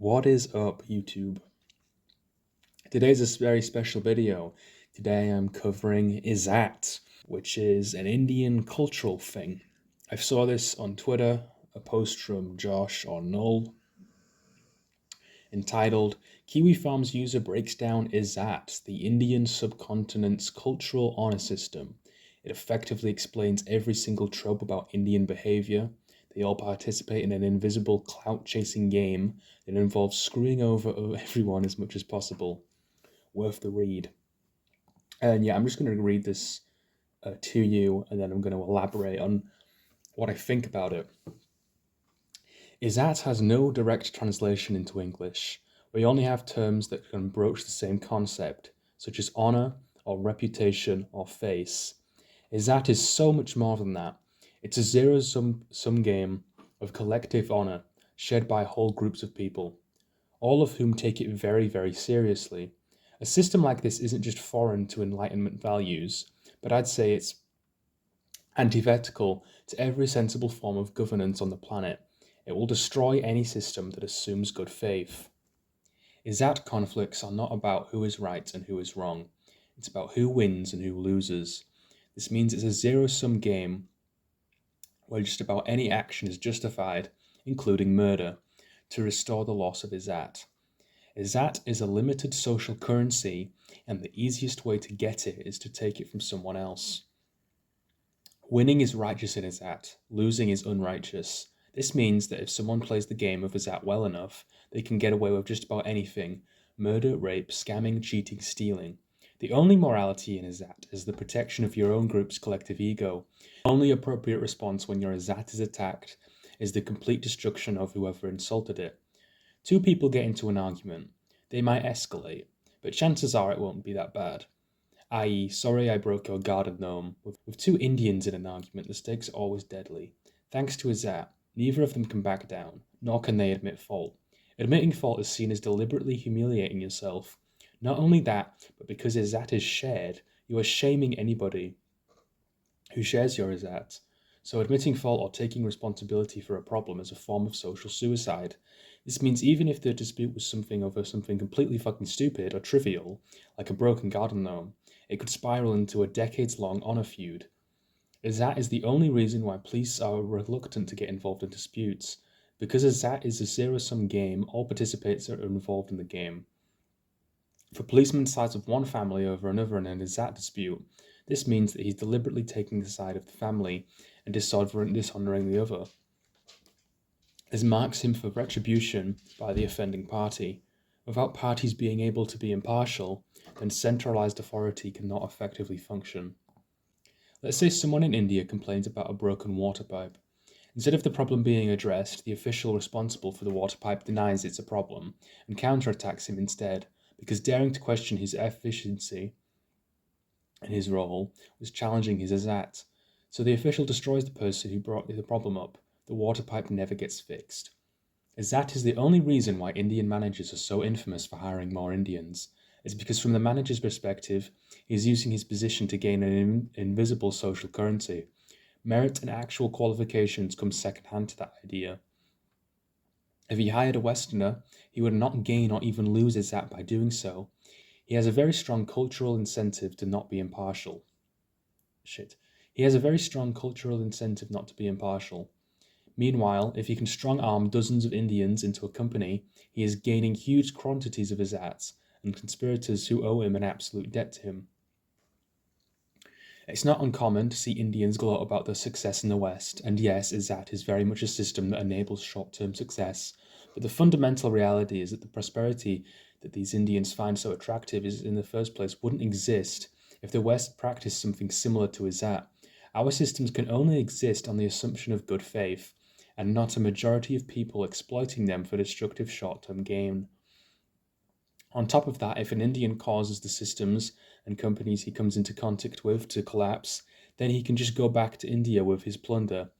What is up, YouTube? Today's a very special video. Today I'm covering izzat, which is an Indian cultural thing. I saw this on Twitter, a post from Josh or Null, entitled Kiwi Farms user breaks down izzat, the Indian subcontinent's cultural honor system. It effectively explains every single trope about Indian behavior. They all participate in an invisible clout-chasing game that involves screwing over everyone as much as possible. Worth the read. And yeah, I'm just going to read this to you, and then I'm going to elaborate on what I think about it. Izzat has no direct translation into English. We only have terms that can broach the same concept, such as honor, or reputation, or face. Izzat is so much more than that. It's a zero-sum game of collective honor shared by whole groups of people, all of whom take it very, very seriously. A system like this isn't just foreign to Enlightenment values, but I'd say it's antithetical to every sensible form of governance on the planet. It will destroy any system that assumes good faith. Izzat conflicts are not about who is right and who is wrong. It's about who wins and who loses. This means it's a zero-sum game where just about any action is justified, including murder, to restore the loss of izzat. Izzat is a limited social currency, and the easiest way to get it is to take it from someone else. Winning is righteous in izzat, losing is unrighteous. This means that if someone plays the game of izzat well enough, they can get away with just about anything: murder, rape, scamming, cheating, stealing. The only morality in izzat is the protection of your own group's collective ego. The only appropriate response when your izzat is attacked is the complete destruction of whoever insulted it. Two people get into an argument. They might escalate, but chances are it won't be that bad. I.e., sorry I broke your garden gnome. With two Indians in an argument, the stakes are always deadly. Thanks to izzat, neither of them can back down, nor can they admit fault. Admitting fault is seen as deliberately humiliating yourself. Not only that, but because izzat is shared, you are shaming anybody who shares your izzat. So admitting fault or taking responsibility for a problem is a form of social suicide. This means even if the dispute was over something completely fucking stupid or trivial, like a broken garden gnome, it could spiral into a decades-long honor feud. Izzat is the only reason why police are reluctant to get involved in disputes. Because izzat is a zero-sum game, all participants are involved in the game. If a policeman sides with one family over another in an izzat dispute, this means that he's deliberately taking the side of the family and dishonoring the other. This marks him for retribution by the offending party. Without parties being able to be impartial, then centralized authority cannot effectively function. Let's say someone in India complains about a broken water pipe. Instead of the problem being addressed, the official responsible for the water pipe denies it's a problem and counterattacks him instead, because daring to question his efficiency in his role was challenging his izzat. So the official destroys the person who brought the problem up. The water pipe never gets fixed. Izzat is the only reason why Indian managers are so infamous for hiring more Indians. It's because from the manager's perspective, he's using his position to gain an invisible social currency. Merit and actual qualifications come second-hand to that idea. If he hired a Westerner, he would not gain or even lose izzat by doing so. He has a very strong cultural incentive to not be impartial. He has a very strong cultural incentive not to be impartial. Meanwhile, if he can strong-arm dozens of Indians into a company, he is gaining huge quantities of izzats and conspirators who owe him an absolute debt to him. It's not uncommon to see Indians gloat about their success in the West, and yes, izzat is very much a system that enables short-term success, but the fundamental reality is that the prosperity that these Indians find so attractive is, in the first place, wouldn't exist if the West practiced something similar to izzat. Our systems can only exist on the assumption of good faith, and not a majority of people exploiting them for destructive short-term gain. On top of that, if an Indian causes the systems and companies he comes into contact with to collapse, then he can just go back to India with his plunder.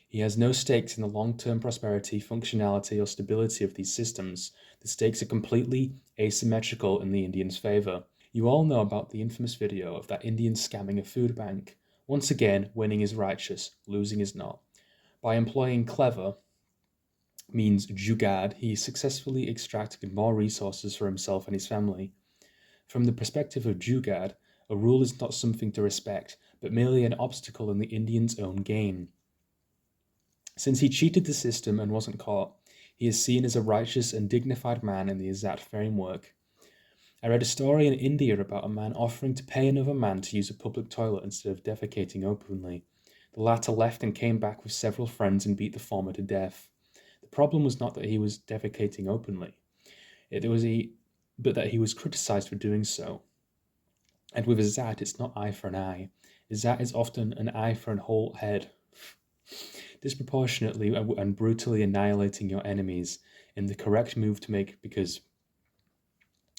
He has no stakes in the long-term prosperity, functionality, or stability of these systems. The stakes are completely asymmetrical in the Indian's favor. You all know about the infamous video of that Indian scamming a food bank. Once again, winning is righteous, losing is not. By employing clever means jugad, he successfully extracted more resources for himself and his family. From the perspective of jugad, a rule is not something to respect, but merely an obstacle in the Indian's own gain. Since he cheated the system and wasn't caught, he is seen as a righteous and dignified man in the izzat framework. I read a story in India about a man offering to pay another man to use a public toilet instead of defecating openly. The latter left and came back with several friends and beat the former to death. The problem was not that he was defecating openly, but that he was criticized for doing so. And with izzat, it's not eye for an eye. Izzat is often an eye for a whole head, disproportionately and brutally annihilating your enemies in the correct move to make because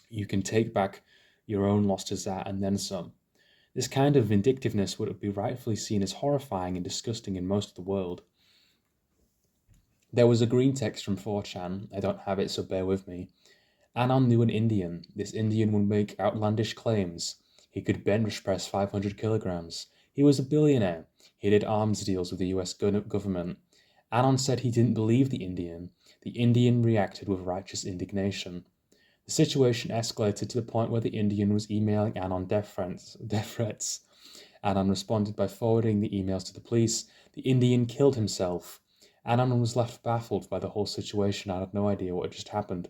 you can take back your own lost izzat and then some. This kind of vindictiveness would be rightfully seen as horrifying and disgusting in most of the world. There was a green text from 4chan, I don't have it so bear with me. Anon knew an Indian. This Indian would make outlandish claims. He could bench press 500 kilograms. He was a billionaire. He did arms deals with the US government. Anon said he didn't believe the Indian. The Indian reacted with righteous indignation. The situation escalated to the point where the Indian was emailing Anon death threats. Anon responded by forwarding the emails to the police. The Indian killed himself. Anon was left baffled by the whole situation. I had no idea what had just happened.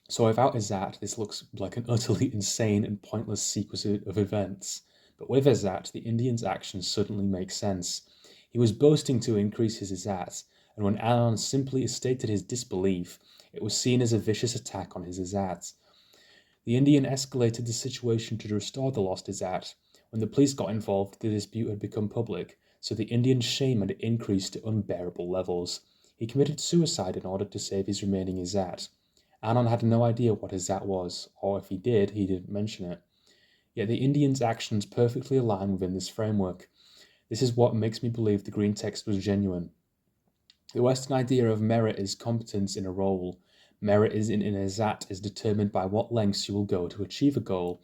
So without izzat, this looks like an utterly insane and pointless sequence of events. But with izzat, the Indian's actions suddenly make sense. He was boasting to increase his izzat, and when Anon simply stated his disbelief, it was seen as a vicious attack on his izzat. The Indian escalated the situation to restore the lost izzat. When the police got involved, the dispute had become public, so the Indian's shame had increased to unbearable levels. He committed suicide in order to save his remaining izzat. Anon had no idea what izzat was, or if he did, he didn't mention it. Yet the Indian's actions perfectly align within this framework. This is what makes me believe the green text was genuine. The Western idea of merit is competence in a role. Merit is in izzat is determined by what lengths you will go to achieve a goal.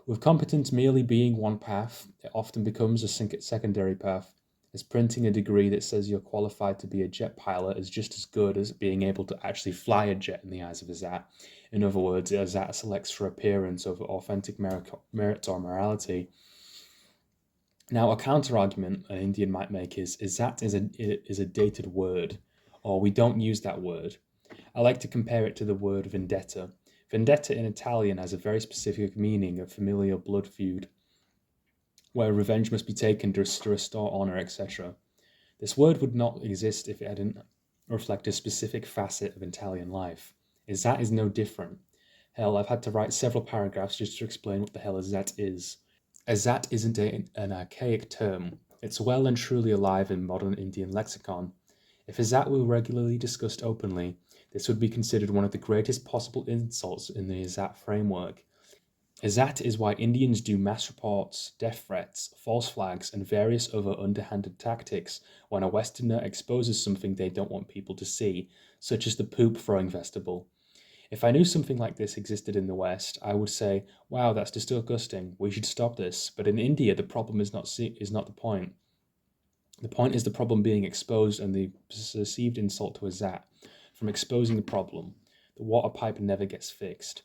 With competence merely being one path, it often becomes a secondary path, as printing a degree that says you're qualified to be a jet pilot is just as good as being able to actually fly a jet in the eyes of izzat. In other words, izzat selects for appearance over authentic merit or morality. Now, a counter-argument an Indian might make is izzat is a dated word, or we don't use that word. I like to compare it to the word vendetta. Vendetta in Italian has a very specific meaning of familial blood feud, where revenge must be taken to restore honor, etc. This word would not exist if it didn't reflect a specific facet of Italian life. Izzat is no different. Hell, I've had to write several paragraphs just to explain what the hell izzat is. Izzat isn't an archaic term. It's well and truly alive in modern Indian lexicon. If izzat were regularly discussed openly, this would be considered one of the greatest possible insults in the izzat framework. Izzat is why Indians do mass reports, death threats, false flags, and various other underhanded tactics when a Westerner exposes something they don't want people to see, such as the poop throwing festival. If I knew something like this existed in the West, I would say, wow, that's disgusting, we should stop this. But in India, the problem is not the point. The point is the problem being exposed and the perceived insult to izzat from exposing the problem. The water pipe never gets fixed.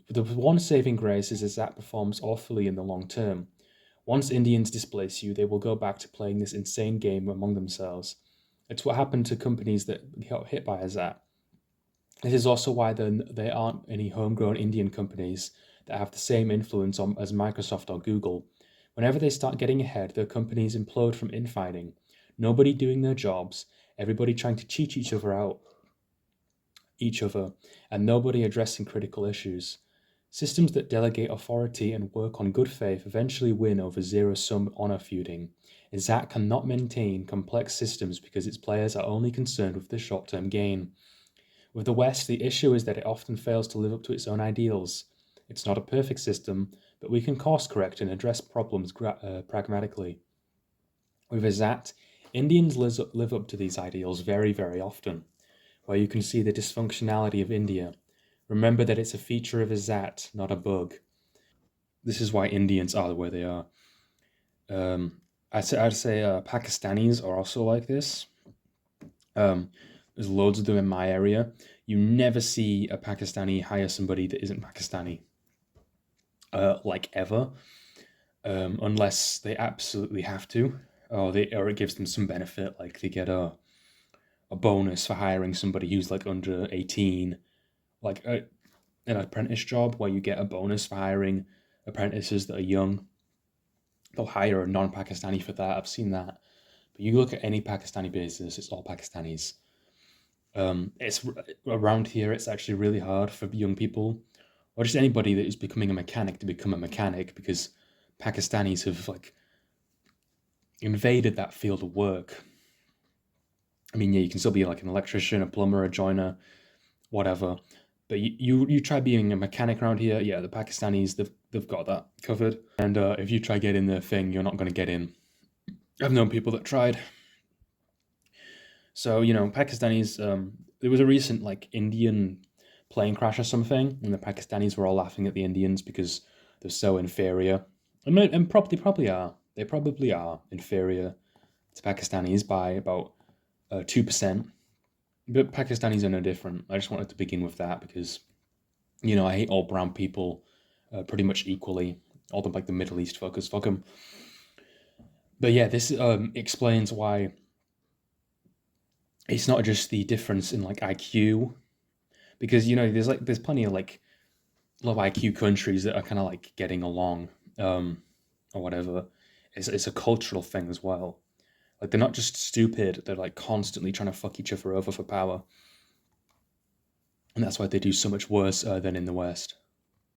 The one saving grace is izzat performs awfully in the long term. Once Indians displace you, they will go back to playing this insane game among themselves. It's what happened to companies that got hit by izzat. This is also why there aren't any homegrown Indian companies that have the same influence as Microsoft or Google. Whenever they start getting ahead, their companies implode from infighting. Nobody doing their jobs, everybody trying to cheat each other, and nobody addressing critical issues. Systems that delegate authority and work on good faith eventually win over zero-sum honor feuding. izzat cannot maintain complex systems because its players are only concerned with the short-term gain. With the West, the issue is that it often fails to live up to its own ideals. It's not a perfect system, but we can course correct and address problems pragmatically. With izzat, Indians live up to these ideals very, very often, where you can see the dysfunctionality of India. Remember that it's a feature of izzat, not a bug. This is why Indians are where they are. I'd say, Pakistanis are also like this. Um, there's loads of them in my area. You never see a Pakistani hire somebody that isn't Pakistani, like ever, unless they absolutely have to, or it gives them some benefit, like they get a bonus for hiring somebody who's like under 18, like an apprentice job where you get a bonus for hiring apprentices that are young. They'll hire a non-Pakistani for that. I've seen that. But you look at any Pakistani business, it's all Pakistanis. It's around here. It's actually really hard for young people, or just anybody that is becoming a mechanic, to become a mechanic, because Pakistanis have like invaded that field of work. I mean, yeah, you can still be like an electrician, a plumber, a joiner, whatever. But you try being a mechanic around here, yeah, the Pakistanis they've got that covered. And if you try getting the thing, you're not going to get in. I've known people that tried. So Pakistanis. There was a recent like Indian plane crash or something, and the Pakistanis were all laughing at the Indians because they're so inferior, and probably are. They probably are inferior to Pakistanis by about 2%. But Pakistanis are no different. I just wanted to begin with that because I hate all brown people pretty much equally. All the like the Middle East fuckers, fuck them. But yeah, this explains why it's not just the difference in like IQ, because there's plenty of like low IQ countries that are kind of like getting along, or whatever. It's a cultural thing as well. Like they're not just stupid; they're like constantly trying to fuck each other over for power, and that's why they do so much worse than in the West.